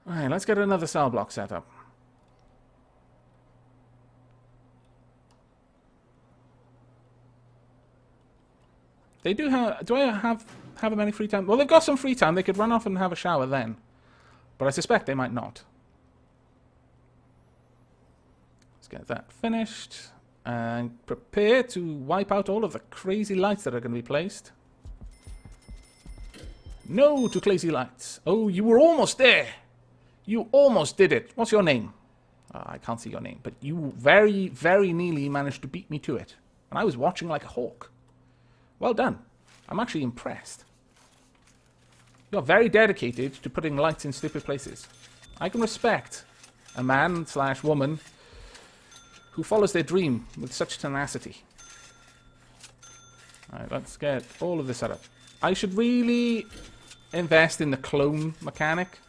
Alright, let's get another cell block set up. They do have... Do I have them any free time? Well, they've got some free time. They could run off and have a shower then. But I suspect they might not. Let's get that finished. And prepare to wipe out all of the crazy lights that are going to be placed. No to crazy lights. Oh, you were almost there. You almost did it. What's your name? I can't see your name. But you very, very nearly managed to beat me to it. And I was watching like a hawk. Well done. I'm actually impressed. You're very dedicated to putting lights in stupid places. I can respect a man / woman who follows their dream with such tenacity. Alright, let's get all of this set up. I should really invest in the clone mechanic.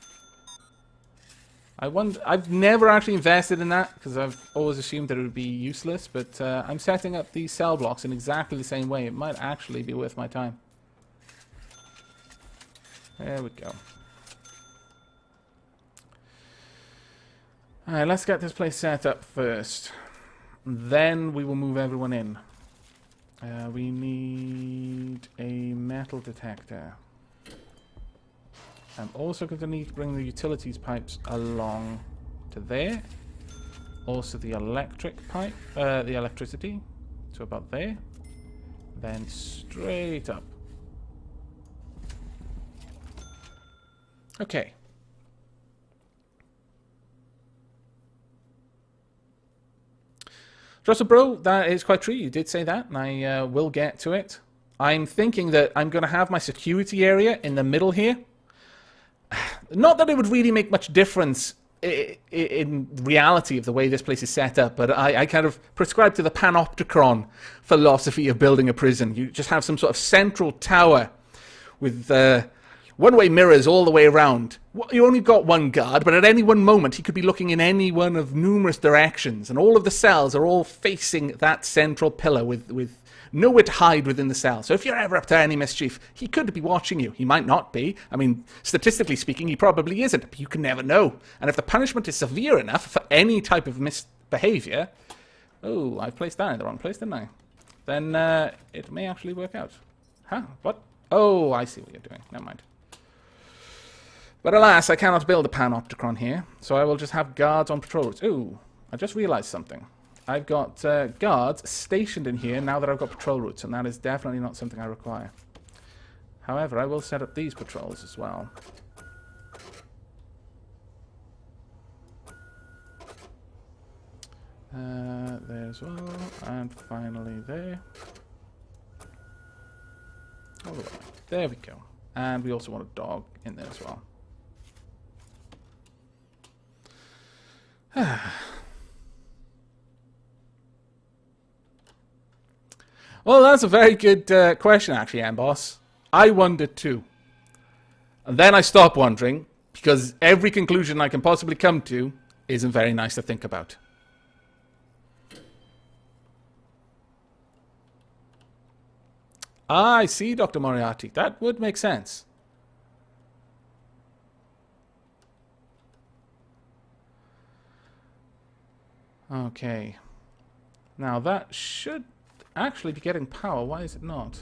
I've never actually invested in that because I've always assumed that it would be useless, but I'm setting up these cell blocks in exactly the same way. It might actually be worth my time. There we go. Alright, let's get this place set up first. Then we will move everyone in. We need a metal detector. I'm also going to need to bring the utilities pipes along to there. Also the electric pipe, the electricity, to about there. Then straight up. Okay. Russell Bro, that is quite true. You did say that, and I will get to it. I'm thinking that I'm going to have my security area in the middle here. Not that it would really make much difference in reality of the way this place is set up, but I kind of prescribe to the panopticon philosophy of building a prison. You just have some sort of central tower with one-way mirrors all the way around. You only got one guard, but at any one moment he could be looking in any one of numerous directions, and all of the cells are all facing that central pillar with nowhere to hide within the cell. So if you're ever up to any mischief, he could be watching you. He might not be. I mean, statistically speaking, he probably isn't, but you can never know. And if the punishment is severe enough for any type of misbehavior... Oh, I've placed that in the wrong place, didn't I? Then it may actually work out. Huh? What? Oh, I see what you're doing. Never mind. But alas, I cannot build a panopticon here, so I will just have guards on patrol routes. Ooh, I just realized something. I've got guards stationed in here now that I've got patrol routes, and that is definitely not something I require. However, I will set up these patrols as well. There as well, and finally there. All the way. There we go. And we also want a dog in there as well. Well, that's a very good question, actually, Amboss. I wondered too. And then I stopped wondering, because every conclusion I can possibly come to isn't very nice to think about. Ah, I see, Dr. Moriarty. That would make sense. Okay. Now that should actually be getting power. Why is it not?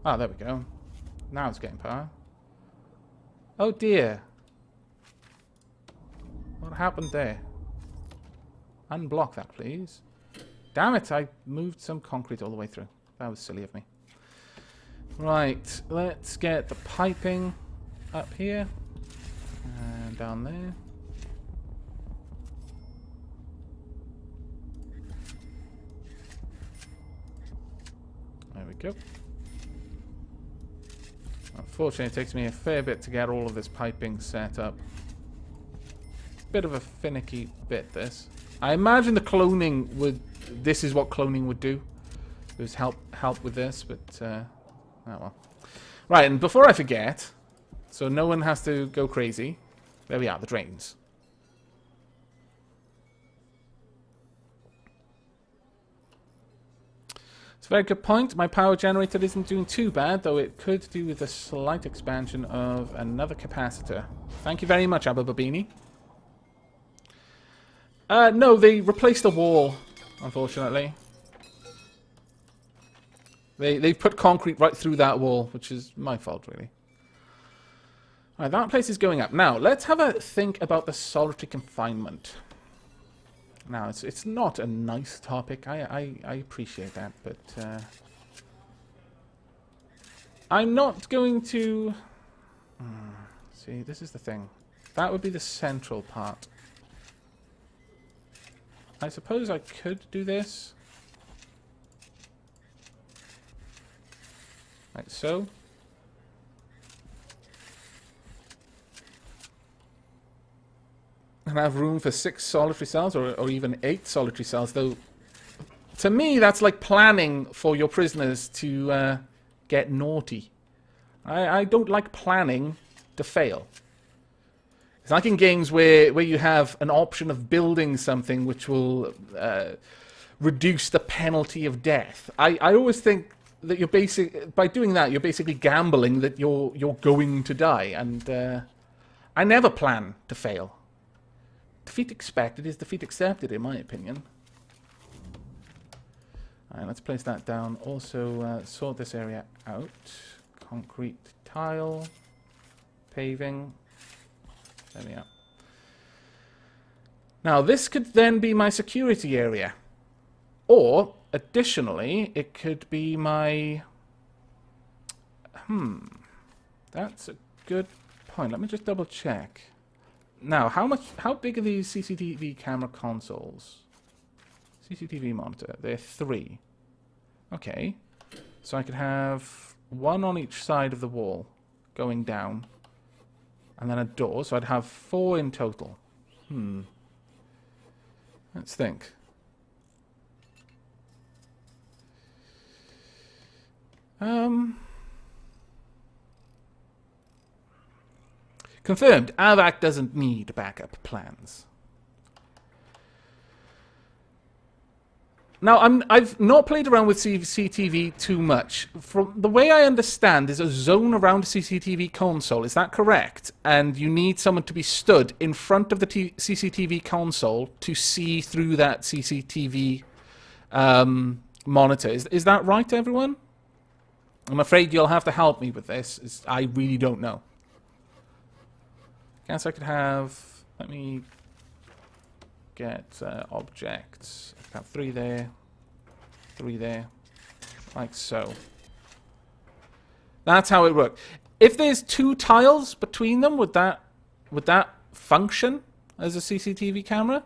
Ah, there we go. Now it's getting power. Oh dear. What happened there? Unblock that, please. Damn it, I moved some concrete all the way through. That was silly of me. Right, let's get the piping up here. And down there. There we go. Unfortunately, it takes me a fair bit to get all of this piping set up. Bit of a finicky bit, this. I imagine the cloning would... This is what cloning would do. It was help with this, but... oh well. Right, and before I forget, so no one has to go crazy. There we are, the drains. It's a very good point. My power generator isn't doing too bad, though it could do with a slight expansion of another capacitor. Thank you very much, Abba Babini. No, they replaced the wall, unfortunately. They've put concrete right through that wall, which is my fault, really. Alright, that place is going up. Now, let's have a think about the solitary confinement. Now, it's not a nice topic. I appreciate that, but I'm not going to... See, this is the thing. That would be the central part. I suppose I could do this. Like so. And have room for 6 solitary cells, or even 8 solitary cells, though to me that's like planning for your prisoners to get naughty. I don't like planning to fail. It's like in games where you have an option of building something which will reduce the penalty of death. I always think that by doing that you're basically gambling that you're going to die, and I never plan to fail. Defeat expected is defeat accepted, in my opinion. Alright, let's place that down. Also, sort this area out. Concrete tile. Paving. There we are. Now, this could then be my security area. Or, additionally, it could be my... That's a good point. Let me just double check. Now, how big are these CCTV camera consoles? CCTV monitor. They're 3. Okay. So I could have 1 on each side of the wall going down. And then a door. So I'd have 4 in total. Let's think. Confirmed. Aavak doesn't need backup plans. Now, I've not played around with CCTV too much. From the way I understand, there's a zone around a CCTV console. Is that correct? And you need someone to be stood in front of the CCTV console to see through that CCTV monitor. Is that right, everyone? I'm afraid you'll have to help me with this. I really don't know. Guess I could have... Let me get objects. I could have 3 there, 3 there, like so. That's how it worked. If there's 2 tiles between them, would that function as a CCTV camera?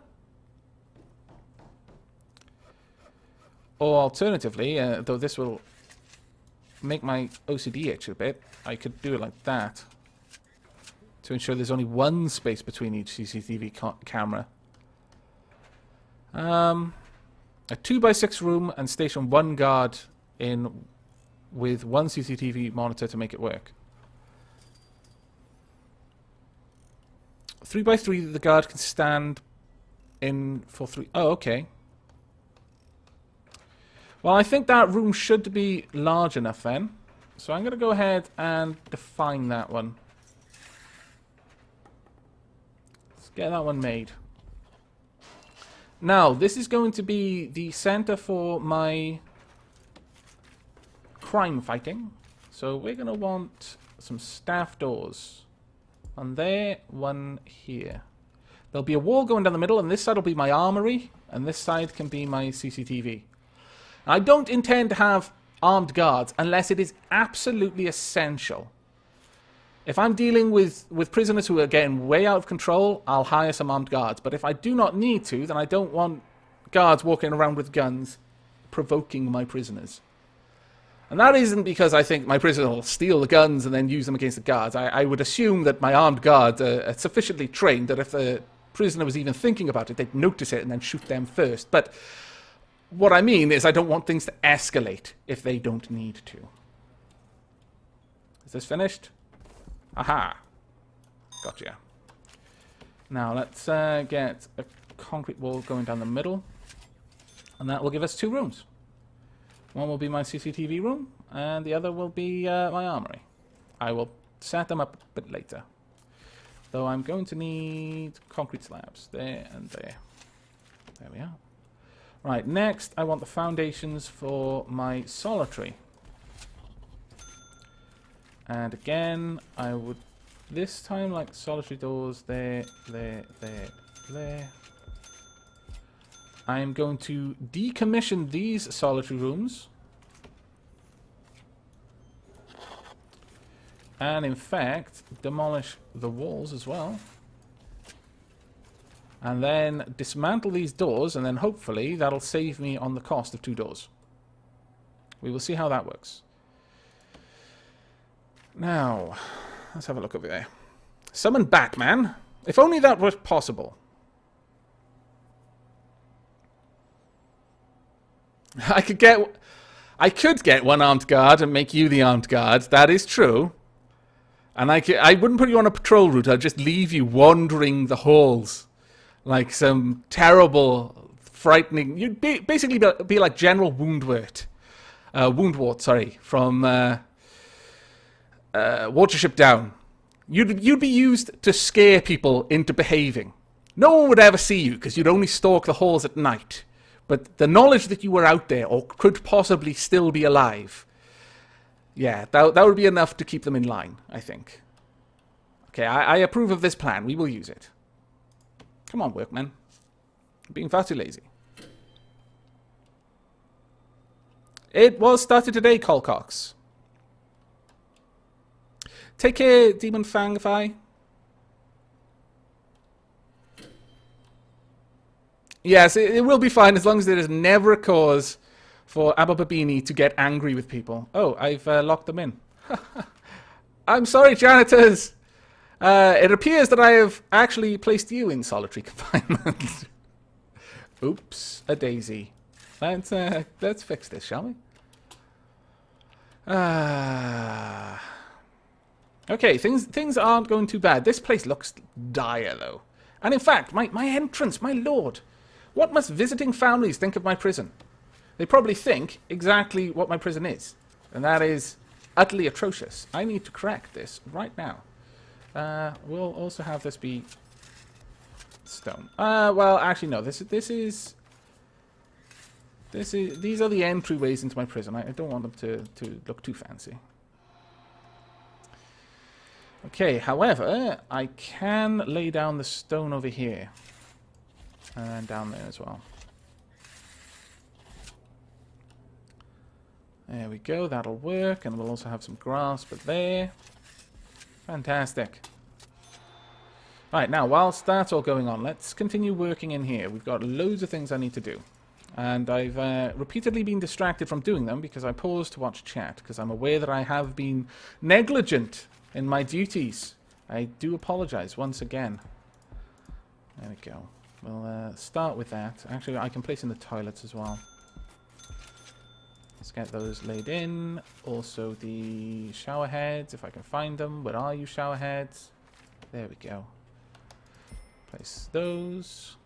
Or alternatively, though this will make my OCD itch a bit, I could do it like that to ensure there's only 1 space between each CCTV camera. A 2x6 room and station 1 guard in with 1 CCTV monitor to make it work. 3x3, the guard can stand in for 3. Oh, okay. Well, I think that room should be large enough then. So I'm going to go ahead and define that one. Let's get that one made. Now, this is going to be the center for my crime fighting. So we're going to want some staff doors. One there, one here. There'll be a wall going down the middle, and this side will be my armory, and this side can be my CCTV. I don't intend to have armed guards unless it is absolutely essential. If I'm dealing with prisoners who are getting way out of control, I'll hire some armed guards. But if I do not need to, then I don't want guards walking around with guns provoking my prisoners. And that isn't because I think my prisoner will steal the guns and then use them against the guards. I would assume that my armed guards are sufficiently trained that if the prisoner was even thinking about it, they'd notice it and then shoot them first. But what I mean is I don't want things to escalate if they don't need to. Is this finished? Aha. Gotcha. Now let's get a concrete wall going down the middle. And that will give us 2 rooms. One will be my CCTV room, and the other will be my armory. I will set them up a bit later. Though I'm going to need concrete slabs there and there. There we are. Right, next I want the foundations for my solitary. And again, I would this time like solitary doors there. I'm going to decommission these solitary rooms. And in fact, demolish the walls as well. And then dismantle these doors, and then hopefully that'll save me on the cost of 2 doors. We will see how that works. Now, let's have a look over there. Summon Batman. If only that was possible. I could get one armed guard and make you the armed guard. That is true. And I wouldn't put you on a patrol route. I'd just leave you wandering the halls. Like some terrible, frightening... You'd basically be like General Woundwort. Woundwort, sorry. From Watership Down. You'd be used to scare people into behaving. No one would ever see you, because you'd only stalk the halls at night. But the knowledge that you were out there, or could possibly still be alive... Yeah, that would be enough to keep them in line, I think. Okay, I approve of this plan. We will use it. Come on, workmen. You're being far too lazy. It was started today, Colcox. Take care, Demon Fangify. Yes, it will be fine as long as there is never a cause for Abababini to get angry with people. Oh, I've locked them in. I'm sorry, janitors. It appears that I have actually placed you in solitary confinement. Oops, a daisy. Let's fix this, shall we? Okay, things aren't going too bad. This place looks dire, though. And in fact, my entrance, my lord. What must visiting families think of my prison? They probably think exactly what my prison is. And that is utterly atrocious. I need to correct this right now. We'll also have this be stone. Well, actually, no. These are the entryways into my prison. I don't want them to look too fancy. Okay, however, I can lay down the stone over here. And down there as well. There we go, that'll work, and we'll also have some grass, but there. Fantastic. Right, now, whilst that's all going on, let's continue working in here. We've got loads of things I need to do. And I've repeatedly been distracted from doing them because I paused to watch chat, because I'm aware that I have been negligent in my duties. I do apologize once again. There we go. We'll start with that. Actually, I can place in the toilets as well. Let's get those laid in. Also the shower heads, if I can find them. Where are you, shower heads? There we go. Place those.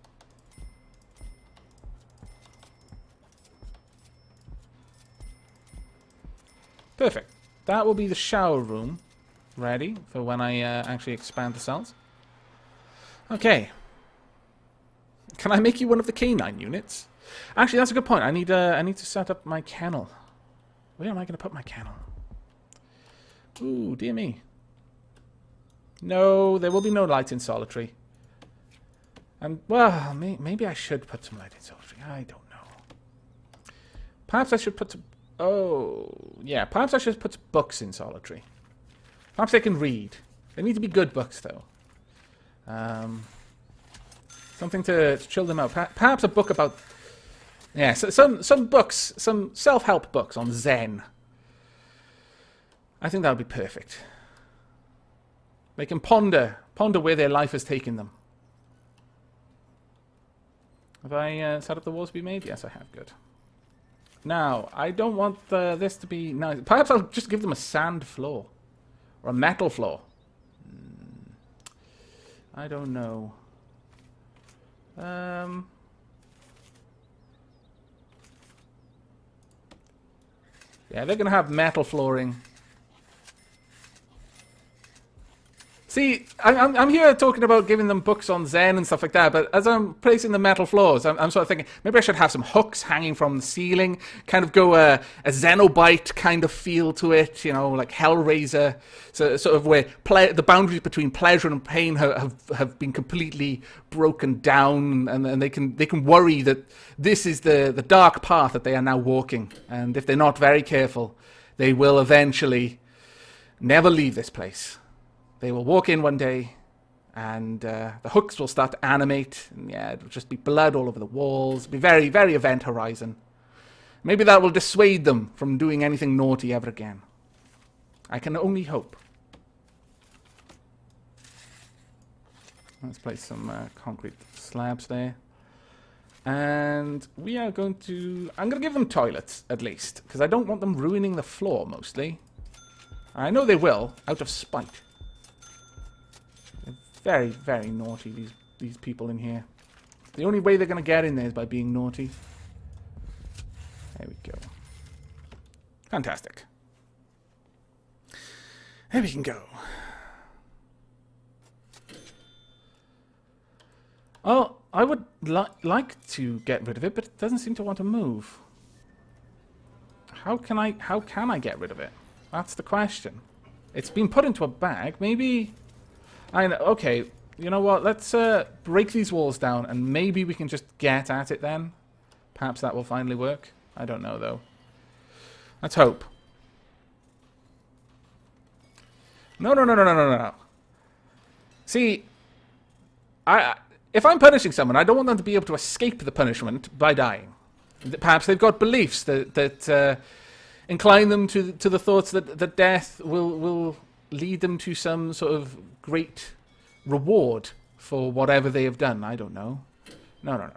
Perfect. That will be the shower room ready for when I actually expand the cells. Okay. Can I make you one of the canine units? Actually, that's a good point. I need to set up my kennel. Where am I going to put my kennel? Ooh, dear me. No, there will be no light in solitary. And, well, maybe I should put some light in solitary. I don't know. Perhaps I should put some... Oh, yeah. Perhaps I should put some books in solitary. Perhaps they can read. They need to be good books, though. Something to chill them out. Perhaps a book about... Yeah, some books, some self-help books on Zen. I think that would be perfect. They can ponder where their life has taken them. Have I set up the walls to be made? Yes, I have. Good. Now, I don't want this to be... No, perhaps I'll just give them a sand floor. Or a metal floor. I don't know. Yeah, they're going to have metal flooring. See, I'm here talking about giving them books on Zen and stuff like that, but as I'm placing the metal floors, I'm sort of thinking, maybe I should have some hooks hanging from the ceiling, kind of go a Xenobite kind of feel to it, you know, like Hellraiser, so, sort of where the boundaries between pleasure and pain have been completely broken down, and they can worry that this is the dark path that they are now walking, and if they're not very careful, they will eventually never leave this place. They will walk in one day, and the hooks will start to animate, and yeah, it'll just be blood all over the walls. It'll be very, very Event Horizon. Maybe that will dissuade them from doing anything naughty ever again. I can only hope. Let's place some concrete slabs there. And we are going to... I'm going to give them toilets, at least, because I don't want them ruining the floor, mostly. I know they will, out of spite. Very, very naughty, these people in here. The only way they're going to get in there is by being naughty. There we go. Fantastic. There we can go. Oh, I would like to get rid of it, but it doesn't seem to want to move. How can I get rid of it? That's the question. It's been put into a bag. Maybe... I know. Okay, you know what? Let's break these walls down, and maybe we can just get at it then. Perhaps that will finally work. I don't know, though. Let's hope. No. See, if I'm punishing someone, I don't want them to be able to escape the punishment by dying. Perhaps they've got beliefs that incline them to the thoughts that death will lead them to some sort of great reward for whatever they have done. I don't know. No.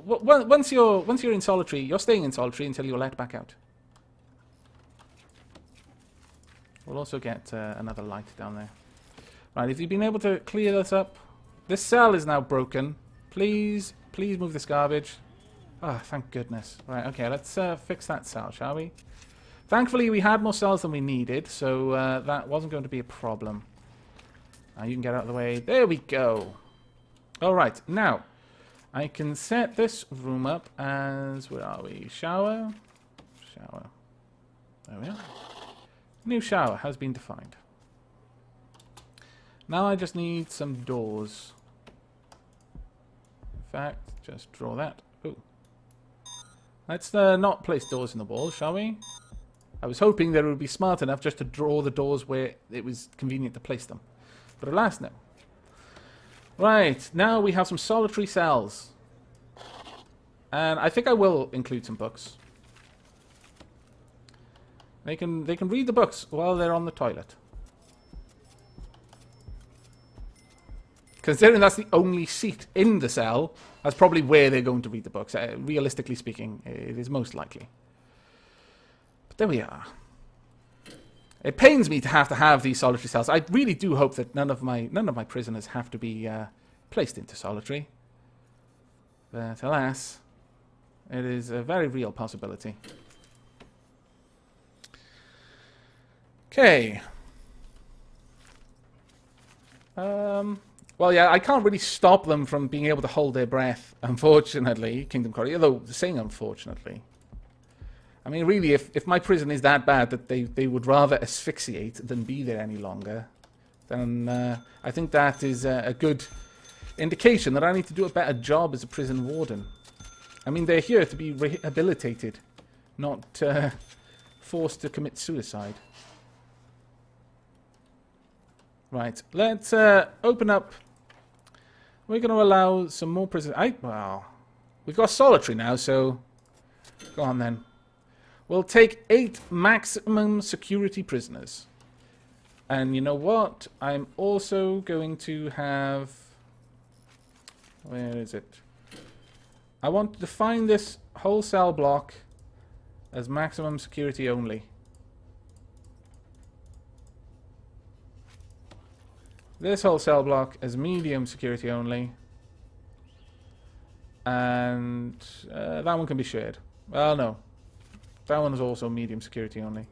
Once you're in solitary, you're staying in solitary until you're let back out. We'll also get another light down there. Right, have you been able to clear this up? This cell is now broken. Please move this garbage. Ah, thank goodness. Right, okay, let's fix that cell, shall we? Thankfully, we had more cells than we needed, so that wasn't going to be a problem. You can get out of the way. There we go. All right, now, I can set this room up as... Where are we? Shower. There we are. New shower has been defined. Now I just need some doors. In fact, just draw that. Ooh. Let's not place doors in the walls, shall we? I was hoping that it would be smart enough just to draw the doors where it was convenient to place them. But alas, no. Right, now we have some solitary cells. And I think I will include some books. They can read the books while they're on the toilet. Considering that's the only seat in the cell, that's probably where they're going to read the books. Realistically speaking, it is most likely. But there we are. It pains me to have these solitary cells. I really do hope that none of my prisoners have to be placed into solitary. But alas, it is a very real possibility. Okay. Well, yeah, I can't really stop them from being able to hold their breath, unfortunately, Kingdom Courier, although saying unfortunately. I mean, really, if my prison is that bad that they would rather asphyxiate than be there any longer, then I think that is a good indication that I need to do a better job as a prison warden. I mean, they're here to be rehabilitated, not forced to commit suicide. Right, let's open up. We're going to allow some more prisoners. Well, we've got solitary now, so go on then. We'll take 8 maximum security prisoners. And you know what? I'm also going to have... Where is it? I want to define this whole cell block as maximum security only. This whole cell block as medium security only. And that one can be shared. Well, no. That one is also medium security only.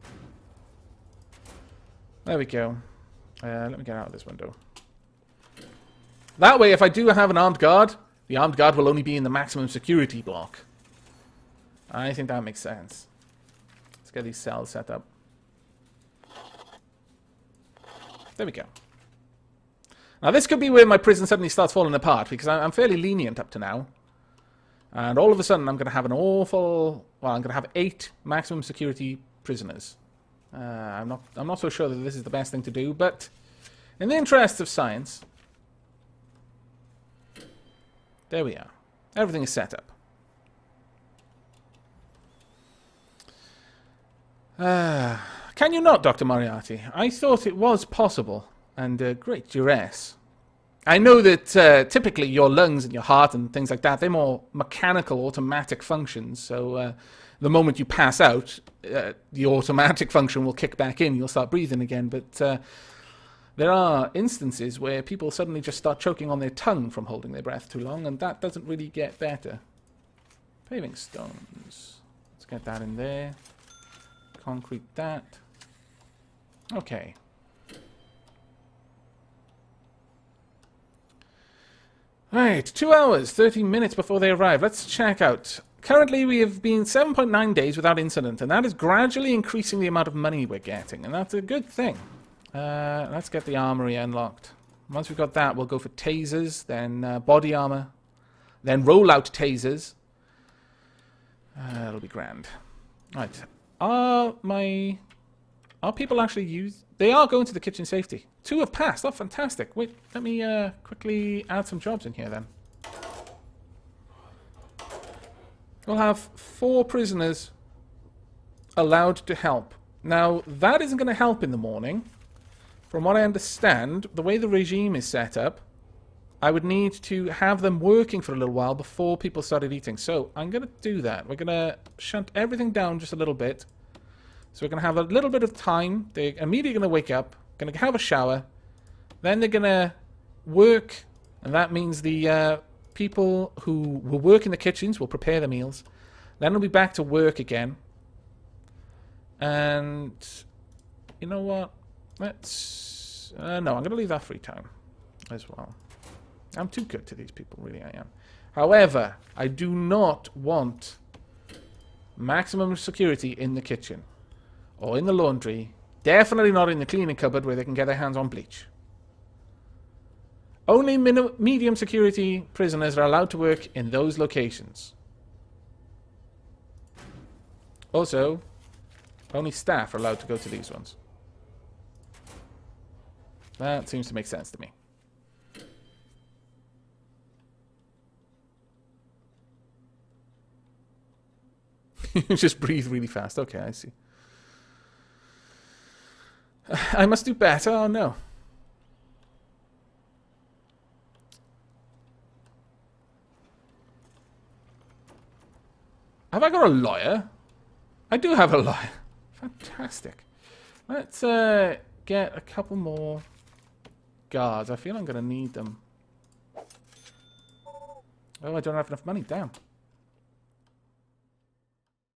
There we go. Let me get out of this window. That way, if I do have an armed guard, the armed guard will only be in the maximum security block. I think that makes sense. Let's get these cells set up. There we go. Now, this could be where my prison suddenly starts falling apart, because I'm fairly lenient up to now. And all of a sudden, I'm going to have an awful... Well, I'm going to have 8 maximum security prisoners. I'm not so sure that this is the best thing to do, but in the interests of science... There we are. Everything is set up. Can you not, Dr. Moriarty? I thought it was possible. And great duress. I know that typically your lungs and your heart and things like that, they're more mechanical, automatic functions. So the moment you pass out, the automatic function will kick back in. You'll start breathing again. But there are instances where people suddenly just start choking on their tongue from holding their breath too long, and that doesn't really get better. Paving stones. Let's get that in there. Concrete that. Okay. Right, 2 hours, 30 minutes before they arrive. Let's check out. Currently, we have been 7.9 days without incident, and that is gradually increasing the amount of money we're getting, and that's a good thing. Let's get the armory unlocked. Once we've got that, we'll go for tasers, then body armor, then rollout tasers. That'll be grand. Right. Are people actually use... They are going to the kitchen safety. 2 have passed. Oh, fantastic. Wait, let me quickly add some jobs in here then. We'll have 4 prisoners allowed to help. Now, that isn't going to help in the morning. From what I understand, the way the regime is set up, I would need to have them working for a little while before people started eating. So, I'm going to do that. We're going to shunt everything down just a little bit. So we're going to have a little bit of time. They're immediately going to wake up, going to have a shower. Then they're going to work. And that means the people who will work in the kitchens will prepare the meals. Then they'll be back to work again. And you know what? Let's... no, I'm going to leave that free time as well. I'm too good to these people, really I am. However, I do not want maximum security in the kitchen. Or in the laundry. Definitely not in the cleaning cupboard where they can get their hands on bleach. Only medium security prisoners are allowed to work in those locations. Also, only staff are allowed to go to these ones. That seems to make sense to me. You just breathe really fast. Okay, I see. I must do better. Oh, no. Have I got a lawyer? I do have a lawyer. Fantastic. Let's get a couple more guards. I feel I'm going to need them. Oh, I don't have enough money. Damn.